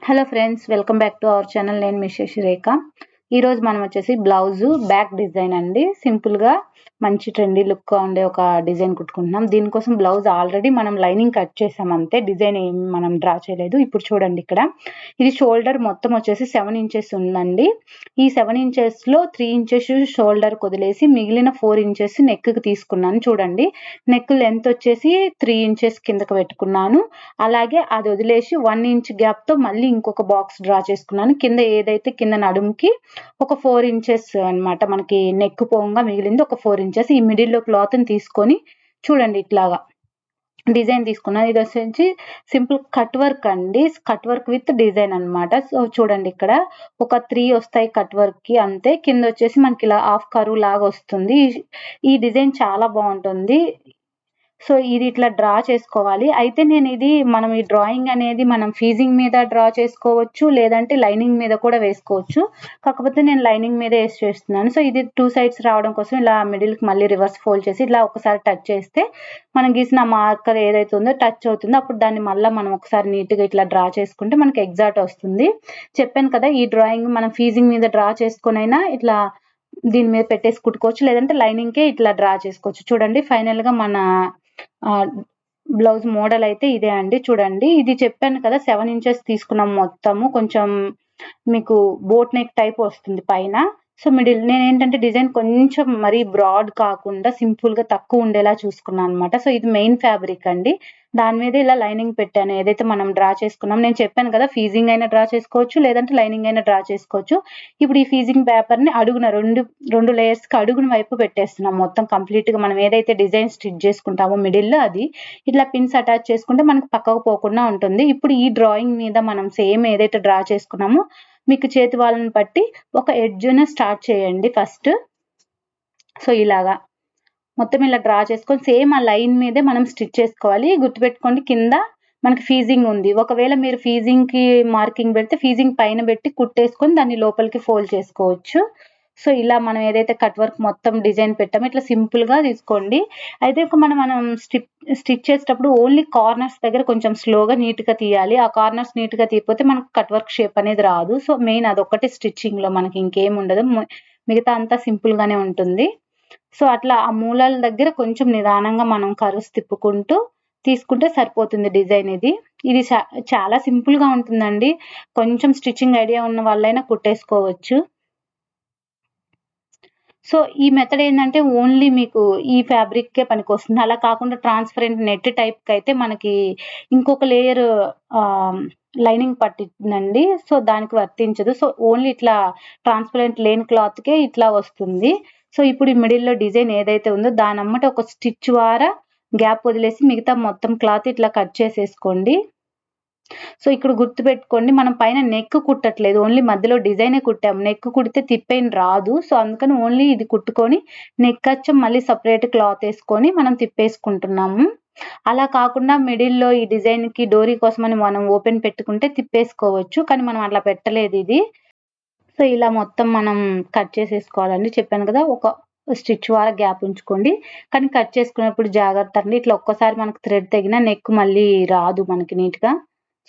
Hello friends, welcome back to our channel. నేను మీ శశిరేఖ. ఈరోజు మనం వచ్చేసి బ్లౌజ్ బ్యాక్ డిజైన్ అండి. సింపుల్గా మంచి ట్రెండీ లుక్గా ఉండే ఒక డిజైన్ కుట్టుకుంటున్నాం. దీనికోసం బ్లౌజ్ ఆల్రెడీ మనం లైనింగ్ కట్ చేసాం అంతే, డిజైన్ ఏం మనం డ్రా చేయలేదు. ఇప్పుడు చూడండి, ఇక్కడ ఇది షోల్డర్ మొత్తం వచ్చేసి 7 ఇంచెస్ ఉందండి. ఈ 7 ఇంచెస్లో 3 ఇంచెస్ షోల్డర్ వదిలేసి మిగిలిన 4 ఇంచెస్ నెక్కి తీసుకున్నాను. చూడండి, నెక్ లెంత్ వచ్చేసి 3 ఇంచెస్ కిందకు పెట్టుకున్నాను. అలాగే అది వదిలేసి 1 ఇంచ్ గ్యాప్తో మళ్ళీ ఇంకొక బాక్స్ డ్రా చేసుకున్నాను. కింద ఏదైతే కింద నడుముకి ఒక 4 ఇంచెస్ అనమాట, మనకి నెక్ పోంగా మిగిలింది ఒక 4 ఇంచెస్. ఈ మిడిల్లో క్లాత్ని తీసుకొని చూడండి, ఇట్లాగా డిజైన్ తీసుకున్నాను. ఇది వచ్చేసి సింపుల్ కట్ వర్క్ అండి, కట్ వర్క్ విత్ డిజైన్ అనమాట. సో చూడండి, ఇక్కడ ఒక 3 వస్తాయి కట్ వర్క్ కి అంతే. కింద వచ్చేసి మనకి ఇలా హాఫ్ కర్వ్ లాగా వస్తుంది. ఈ డిజైన్ చాలా బాగుంటుంది. సో ఇది ఇట్లా డ్రా చేసుకోవాలి. అయితే నేను ఇది మనం ఈ డ్రాయింగ్ అనేది మనం ఫీజింగ్ మీద డ్రా చేసుకోవచ్చు, లేదంటే లైనింగ్ మీద కూడా వేసుకోవచ్చు. కాకపోతే నేను లైనింగ్ మీద వేసి చేస్తున్నాను. సో ఇది 2 సైడ్స్ రావడం కోసం ఇలా మిడిల్కి మళ్ళీ రివర్స్ ఫోల్డ్ చేసి ఇట్లా ఒకసారి టచ్ చేస్తే మనం గీసిన మార్కర్ ఏదైతే ఉందో టచ్ అవుతుందో, అప్పుడు దాన్ని మళ్ళీ మనం ఒకసారి నీట్గా ఇట్లా డ్రా చేసుకుంటే మనకి ఎగ్జాక్ట్ వస్తుంది. చెప్పాను కదా, ఈ డ్రాయింగ్ మనం ఫీజింగ్ మీద డ్రా చేసుకునైనా ఇట్లా దీని మీద పెట్టేసి కుట్టుకోవచ్చు, లేదంటే లైనింగ్కే ఇట్లా డ్రా చేసుకోవచ్చు. చూడండి, ఫైనల్గా మన బ్లౌజ్ మోడల్ అయితే ఇదే అండి. చూడండి, ఇది చెప్పాను కదా 7 ఇంచెస్ తీసుకున్నాం మొత్తము. కొంచెం మీకు బోట్ నెక్ టైప్ వస్తుంది పైన. సో మిడిల్ నేను ఏంటంటే డిజైన్ కొంచెం మరీ బ్రాడ్ కాకుండా సింపుల్గా తక్కువ ఉండేలా చూసుకున్నాను అనమాట. సో ఇది మెయిన్ ఫ్యాబ్రిక్ అండి, దాని మీద ఇలా లైనింగ్ పెట్టాను. ఏదైతే మనం డ్రా చేసుకున్నాం, నేను చెప్పాను కదా ఫీజింగ్ అయినా డ్రా చేసుకోవచ్చు, లేదంటే లైనింగ్ అయినా డ్రా చేసుకోవచ్చు. ఇప్పుడు ఈ ఫీజింగ్ పేపర్ని అడుగున రెండు లేయర్స్కి అడుగున వైపు పెట్టేస్తున్నాం. మొత్తం కంప్లీట్గా మనం ఏదైతే డిజైన్ స్టిచ్ చేసుకుంటామో మిడిల్లో అది ఇట్లా పిన్స్ అటాచ్ చేసుకుంటే మనకు పక్కకు పోకుండా ఉంటుంది. ఇప్పుడు ఈ డ్రాయింగ్ మీద మనం సేమ్ ఏదైతే డ్రా చేసుకున్నామో మీకు చేతి వాళ్ళని బట్టి ఒక ఎడ్జ్ని స్టార్ట్ చేయండి ఫస్ట్. సో ఇలాగా మొత్తం ఇలా డ్రా చేసుకొని సేమ్ ఆ లైన్ మీదే మనం స్టిచ్ చేసుకోవాలి. గుర్తుపెట్టుకోండి, కింద మనకి ఫీజింగ్ ఉంది. ఒకవేళ మీరు ఫీజింగ్కి మార్కింగ్ పెడితే ఫీజింగ్ పైన పెట్టి కుట్టేసుకొని దాన్ని లోపలికి ఫోల్డ్ చేసుకోవచ్చు. సో ఇలా మనం ఏదైతే కట్ వర్క్ మొత్తం డిజైన్ పెట్టామో ఇట్లా సింపుల్గా తీసుకోండి. అయితే మనం స్టిచ్ చేసేటప్పుడు ఓన్లీ కార్నర్స్ దగ్గర కొంచెం స్లోగా నీట్గా తీయాలి. ఆ కార్నర్స్ నీట్గా తీయకపోతే మనకు కట్ వర్క్ షేప్ అనేది రాదు. సో మెయిన్ అదొక్కటి స్టిచ్చింగ్లో మనకి ఇంకేం ఉండదు, మిగతా అంతా సింపుల్గానే ఉంటుంది. సో అట్లా ఆ మూలాల దగ్గర కొంచెం నిదానంగా మనం కర్వ్స్ తిప్పుకుంటూ తీసుకుంటే సరిపోతుంది డిజైన్. ఇది చాలా సింపుల్గా ఉంటుందండి. కొంచెం స్టిచ్చింగ్ ఐడియా ఉన్న వాళ్ళైనా కుట్టేసుకోవచ్చు. సో ఈ మెథడ్ ఏంటంటే ఓన్లీ మీకు ఈ ఫ్యాబ్రిక్కే పనికొస్తుంది. అలా కాకుండా ట్రాన్స్పరెంట్ నెట్ టైప్కి అయితే మనకి ఇంకొక లేయర్ లైనింగ్ పట్టిందండి. సో దానికి వర్తించదు. సో ఓన్లీ ఇట్లా ట్రాన్స్పరెంట్ లేని క్లాత్కే ఇట్లా వస్తుంది. సో ఇప్పుడు ఈ మిడిల్లో డిజైన్ ఏదైతే ఉందో దాని అమ్మట ఒక స్టిచ్ ద్వారా గ్యాప్ వదిలేసి మిగతా మొత్తం క్లాత్ ఇట్లా కట్ చేసేసుకోండి. సో ఇక్కడ గుర్తుపెట్టుకోండి, మనం పైన నెక్ కుట్టట్లేదు, ఓన్లీ మధ్యలో డిజైనే కుట్టాము. నెక్ కుడితే తిప్పేం రాదు. సో అందుకని ఓన్లీ ఇది కుట్టుకొని నెక్ అచ్చం మళ్ళీ సపరేట్ క్లాత్ వేసుకొని మనం తిప్పేసుకుంటున్నాము. అలా కాకుండా మిడిల్లో ఈ డిజైన్కి డోరీ కోసమని మనం ఓపెన్ పెట్టుకుంటే తిప్పేసుకోవచ్చు, కానీ మనం అట్లా పెట్టలేదు ఇది. సో ఇలా మొత్తం మనం కట్ చేసేసుకోవాలండి. చెప్పాను కదా, ఒక స్టిచ్ వార గ్యాప్ ఉంచుకోండి, కానీ కట్ చేసుకునేప్పుడు జాగ్రత్త అండి. ఇట్లా ఒక్కసారి మనకు థ్రెడ్ తెగిన నెక్ మళ్ళీ రాదు మనకి నీట్గా.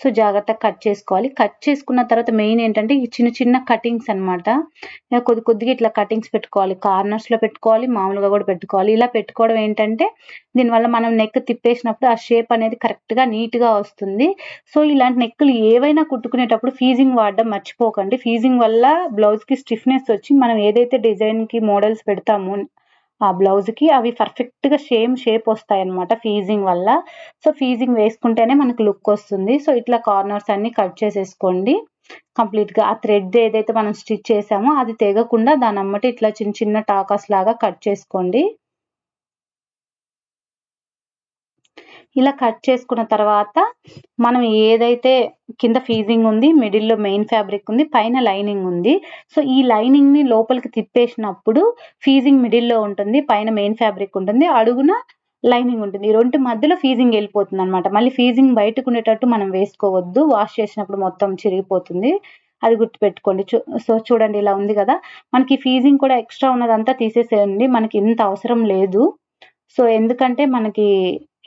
సో జాగ్రత్తగా కట్ చేసుకోవాలి. కట్ చేసుకున్న తర్వాత మెయిన్ ఏంటంటే ఈ చిన్న చిన్న కటింగ్స్ అనమాట. కొద్దిగా ఇట్లా కటింగ్స్ పెట్టుకోవాలి. కార్నర్స్లో పెట్టుకోవాలి, మామూలుగా కూడా పెట్టుకోవాలి. ఇలా పెట్టుకోవడం ఏంటంటే దీనివల్ల మనం నెక్ తిప్పేసినప్పుడు ఆ షేప్ అనేది కరెక్ట్గా నీట్గా వస్తుంది. సో ఇలాంటి నెక్కులు ఏవైనా కుట్టుకునేటప్పుడు ఫీజింగ్ వాడడం మర్చిపోకండి. ఫీజింగ్ వల్ల బ్లౌజ్కి స్టిఫ్నెస్ వచ్చి మనం ఏదైతే డిజైన్కి మోడల్స్ పెడతామో ఆ బ్లౌజ్కి అవి పర్ఫెక్ట్గా షేప్ వస్తాయి అనమాట ఫీజింగ్ వల్ల. సో ఫీజింగ్ వేసుకుంటేనే మనకు లుక్ వస్తుంది. సో ఇట్లా కార్నర్స్ అన్ని కట్ చేసేసుకోండి కంప్లీట్గా. ఆ థ్రెడ్ ఏదైతే మనం స్టిచ్ చేసామో అది తెగకుండా దాని అమ్మటి ఇట్లా చిన్న చిన్న టాకాస్ లాగా కట్ చేసుకోండి. ఇలా కట్ చేసుకున్న తర్వాత మనం ఏదైతే కింద ఫీజింగ్ ఉంది, మిడిల్లో మెయిన్ ఫ్యాబ్రిక్ ఉంది, పైన లైనింగ్ ఉంది. సో ఈ లైనింగ్ని లోపలికి తిప్పేసినప్పుడు ఫీజింగ్ మిడిల్లో ఉంటుంది, పైన మెయిన్ ఫ్యాబ్రిక్ ఉంటుంది, అడుగున లైనింగ్ ఉంటుంది. ఈ రెండు మధ్యలో ఫీజింగ్ వెళ్ళిపోతుంది అనమాట. మళ్ళీ ఫీజింగ్ బయటకు ఉండేటట్టు మనం వేసుకోవద్దు, వాష్ చేసినప్పుడు మొత్తం చిరిగిపోతుంది. అది గుర్తుపెట్టుకోండి. సో చూడండి, ఇలా ఉంది కదా, మనకి ఫీజింగ్ కూడా ఎక్స్ట్రా ఉన్నదంతా తీసేసేయండి, మనకి ఇంత అవసరం లేదు. సో ఎందుకంటే మనకి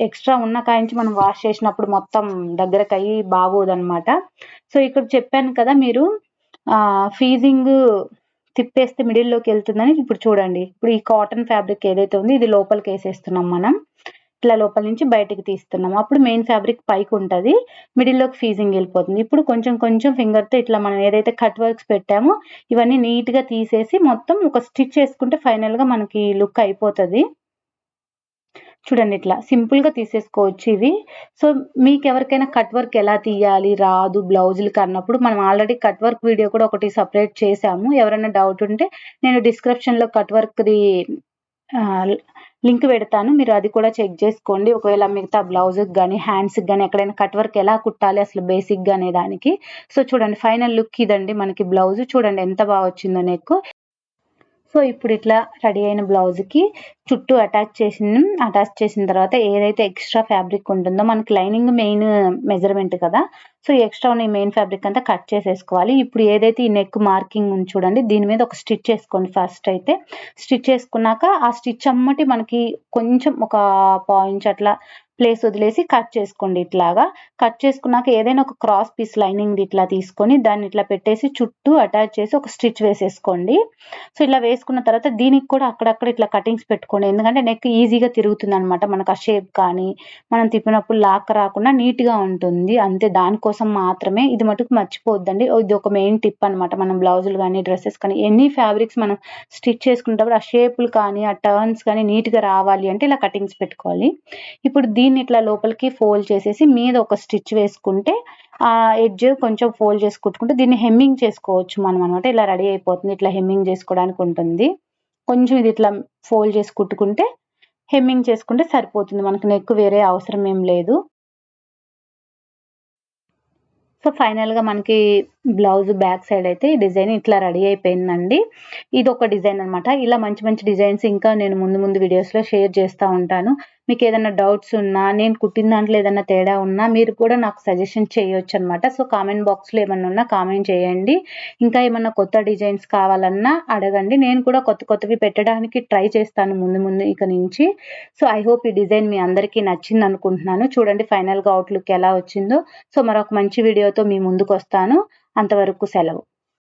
ఎక్స్ట్రా ఉన్న కాయించి మనం వాష్ చేసినప్పుడు మొత్తం దగ్గరకు అయ్యి బాగోదన్నమాట. సో ఇక్కడ చెప్పాను కదా మీరు ఫీజింగ్ తిప్పేస్తే మిడిల్లోకి వెళ్తుందని. ఇప్పుడు చూడండి, ఇప్పుడు ఈ కాటన్ ఫ్యాబ్రిక్ ఏదైతే ఉందో ఇది లోపలికి వేసేస్తున్నాం మనం. ఇట్లా లోపల నుంచి బయటికి తీస్తున్నాం. అప్పుడు మెయిన్ ఫ్యాబ్రిక్ పైకి ఉంటుంది, మిడిల్లోకి ఫీజింగ్ వెళ్ళిపోతుంది. ఇప్పుడు కొంచెం కొంచెం ఫింగర్తో ఇట్లా మనం ఏదైతే కట్ వర్క్స్ పెట్టామో ఇవన్నీ నీట్గా తీసేసి మొత్తం ఒక స్టిచ్ చేసుకుంటే ఫైనల్గా మనకి లుక్ అయిపోతుంది. చూడండి, ఇట్లా సింపుల్గా తీసేసుకోవచ్చు ఇవి. సో మీకు ఎవరికైనా కట్ వర్క్ ఎలా తీయాలి రాదు బ్లౌజులకి అన్నప్పుడు మనం ఆల్రెడీ కట్ వర్క్ వీడియో కూడా ఒకటి సపరేట్ చేశాము. ఎవరైనా డౌట్ ఉంటే నేను డిస్క్రిప్షన్లో కట్ వర్క్ది లింక్ పెడతాను, మీరు అది కూడా చెక్ చేసుకోండి. ఒకవేళ మిగతా బ్లౌజ్కి కానీ హ్యాండ్స్కి కానీ ఎక్కడైనా కట్ వర్క్ ఎలా కుట్టాలి అసలు బేసిక్గా అనే దానికి. సో చూడండి, ఫైనల్ లుక్ ఇదండి మనకి బ్లౌజ్. చూడండి ఎంత బాగా వచ్చిందో నెక్. సో ఇప్పుడు ఇట్లా రెడీ అయిన బ్లౌజ్కి చుట్టూ అటాచ్ చేసిన తర్వాత ఏదైతే ఎక్స్ట్రా ఫ్యాబ్రిక్ ఉంటుందో మనకి లైనింగ్ మెయిన్ మెజర్మెంట్ కదా, సో ఎక్స్ట్రా ఉన్న మెయిన్ ఫ్యాబ్రిక్ అంతా కట్ చేసేసుకోవాలి. ఇప్పుడు ఏదైతే ఈ నెక్ మార్కింగ్ ఉంది చూడండి, దీని మీద ఒక స్టిచ్ చేసుకోండి. ఫస్ట్ అయితే స్టిచ్ చేసుకున్నాక ఆ స్టిచ్ అమ్మటి మనకి కొంచెం ఒక పాయింట్ అట్లా ప్లేస్ వదిలేసి కట్ చేసుకోండి. ఇట్లాగా కట్ చేసుకున్నాక ఏదైనా ఒక క్రాస్ పీస్ లైనింగ్ ఇట్లా తీసుకొని దాన్ని ఇట్లా పెట్టేసి చుట్టూ అటాచ్ చేసి ఒక స్టిచ్ వేసేసుకోండి. సో ఇలా వేసుకున్న తర్వాత దీనికి కూడా అక్కడక్కడ ఇట్లా కటింగ్స్ పెట్టుకోండి, ఎందుకంటే నెక్ ఈజీగా తిరుగుతుంది అనమాట. మనకు ఆ షేప్ కానీ మనం తిప్పినప్పుడు లాక్ రాకుండా నీట్గా ఉంటుంది, అంతే. దానికోసం మాత్రమే. ఇది మటుకు మర్చిపోవద్దండి, ఇది ఒక మెయిన్ టిప్ అనమాట. మనం బ్లౌజులు కానీ డ్రెస్సెస్ కానీ ఎనీ ఫ్యాబ్రిక్స్ మనం స్టిచ్ చేసుకునేటప్పుడు ఆ షేపులు కానీ ఆ టర్న్స్ కానీ నీట్గా రావాలి అంటే ఇలా కటింగ్స్ పెట్టుకోవాలి. ఇప్పుడు దీన్ని ఇట్లా లోపలికి ఫోల్డ్ చేసేసి మీద ఒక స్టిచ్ వేసుకుంటే ఆ ఎడ్జ్ కొంచెం ఫోల్డ్ చేసి కుట్టుకుంటే దీన్ని హెమ్మింగ్ చేసుకోవచ్చు మనం అనమాట. ఇలా రెడీ అయిపోతుంది. ఇట్లా హెమ్మింగ్ చేసుకోవడానికి ఉంటుంది. కొంచెం ఇది ఇట్లా ఫోల్డ్ చేసి కుట్టుకుంటే హెమ్మింగ్ చేసుకుంటే సరిపోతుంది, మనకు నెక్ వేరే అవసరం ఏం లేదు. సో ఫైనల్గా మనకి బ్లౌజ్ బ్యాక్ సైడ్ అయితే ఈ డిజైన్ ఇట్లా రెడీ అయిపోయిందండి. ఇది ఒక డిజైన్ అనమాట. ఇలా మంచి మంచి డిజైన్స్ ఇంకా నేను ముందు వీడియోస్లో షేర్ చేస్తూ ఉంటాను. మీకు ఏదైనా డౌట్స్ ఉన్నా, నేను కుట్టిన దాంట్లో ఏదైనా తేడా ఉన్నా మీరు కూడా నాకు సజెషన్ చేయొచ్చు అనమాట. సో కామెంట్ బాక్స్లో ఏమన్నా ఉన్నా కామెంట్ చేయండి. ఇంకా ఏమన్నా కొత్త డిజైన్స్ కావాలన్నా అడగండి, నేను కూడా కొత్తవి పెట్టడానికి ట్రై చేస్తాను ముందు ఇక నుంచి. సో ఐ హోప్ ఈ డిజైన్ మీ అందరికీ నచ్చింది అనుకుంటున్నాను. చూడండి ఫైనల్గా అవుట్లుక్ ఎలా వచ్చిందో. సో మరొక మంచి వీడియోతో మీ ముందుకు వస్తాను. అంతవరకు సెలవు.